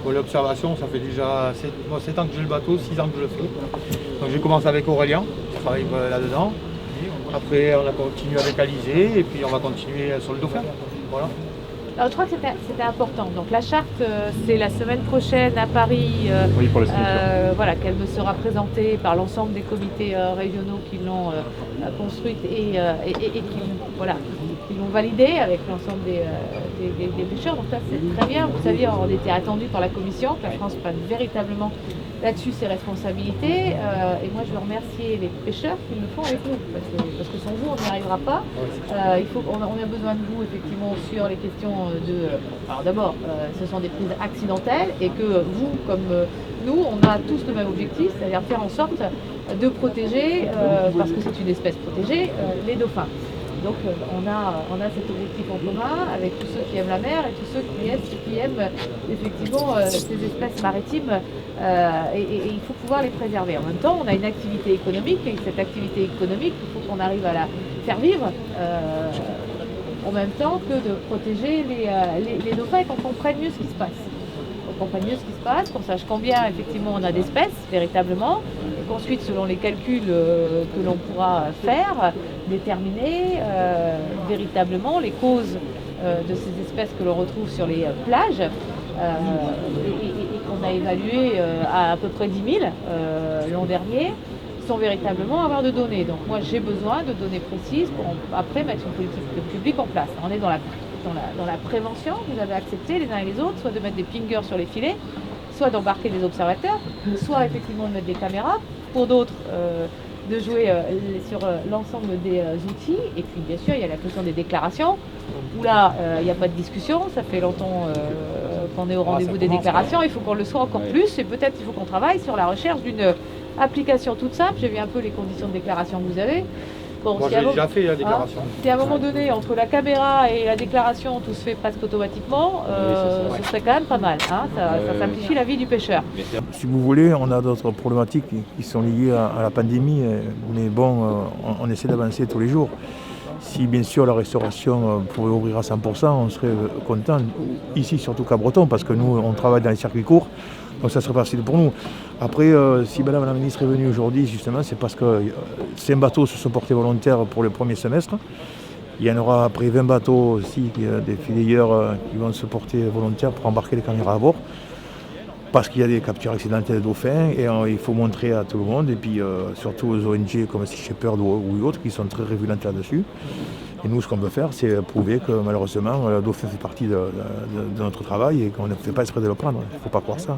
Pour l'observation, ça fait déjà 7 ans que j'ai le bateau, 6 ans que je le fais. Donc j'ai commencé avec Aurélien, qui travaille là-dedans. Après, on a continué avec Alizé et puis on va continuer sur le Dauphin. Voilà. Alors, je crois que c'était important. Donc la charte, c'est la semaine prochaine à Paris, Oui, pour la signature. voilà, qu'elle me sera présentée par l'ensemble des comités régionaux qui l'ont construite et voilà, qui l'ont validée avec l'ensemble des pêcheurs. Donc là, c'est très bien. Vous saviez, on était attendu par la Commission, que la France prenne véritablement là-dessus ses responsabilités. Et moi, je veux remercier les pêcheurs qui le font avec nous, parce que sans vous, on n'y arrivera pas. On a besoin de vous, effectivement, sur les questions alors d'abord, ce sont des prises accidentelles et que vous, comme nous, on a tous le même objectif, c'est-à-dire faire en sorte de protéger, parce que c'est une espèce protégée, les dauphins. Donc on a cet objectif en commun avec tous ceux qui aiment la mer et tous ceux qui aiment effectivement ces espèces maritimes et il faut pouvoir les préserver. En même temps, on a une activité économique et cette activité économique, il faut qu'on arrive à la faire vivre en même temps que de protéger les dauphins et qu'on comprenne mieux ce qui se passe. Qu'on comprenne mieux ce qui se passe, qu'on sache combien effectivement on a d'espèces véritablement, et qu'ensuite selon les calculs que l'on pourra faire, déterminer véritablement les causes de ces espèces que l'on retrouve sur les plages et qu'on a évalué à peu près 10 000 l'an dernier, sans véritablement avoir de données. Donc moi j'ai besoin de données précises pour après mettre une politique publique en place. On est dans la prévention, vous avez accepté les uns et les autres, soit de mettre des pingers sur les filets, soit d'embarquer des observateurs, soit effectivement de mettre des caméras, pour d'autres de jouer sur l'ensemble des outils. Et puis bien sûr il y a la question des déclarations, où là il n'y a pas de discussion, ça fait longtemps qu'on est au rendez-vous des déclarations, il faut qu'on le soit encore plus et peut-être il faut qu'on travaille sur la recherche d'une application toute simple. J'ai vu un peu les conditions de déclaration que vous avez. Bon, moi j'ai déjà fait la déclaration. Si à un moment donné, entre la caméra et la déclaration, tout se fait presque automatiquement, ce serait quand même pas mal. Hein, ça simplifie la vie du pêcheur. Si vous voulez, on a d'autres problématiques qui sont liées à la pandémie, mais bon, on essaie d'avancer tous les jours. Si bien sûr la restauration pouvait ouvrir à 100%, on serait content. Ici, surtout qu'à Breton, parce que nous, on travaille dans les circuits courts, donc ça serait facile pour nous. Après, si Madame la ministre est venue aujourd'hui, justement, c'est parce que 5 bateaux se sont portés volontaires pour le premier semestre. Il y en aura après 20 bateaux aussi, des filières qui vont se porter volontaires pour embarquer les caméras à bord. Parce qu'il y a des captures accidentelles de dauphins et il faut montrer à tout le monde, et puis surtout aux ONG comme Sea Shepherd ou autres qui sont très régulantes là-dessus. Et nous, ce qu'on veut faire, c'est prouver que malheureusement, le dauphin fait partie de notre travail et qu'on ne fait pas exprès de le prendre. Il ne faut pas croire ça.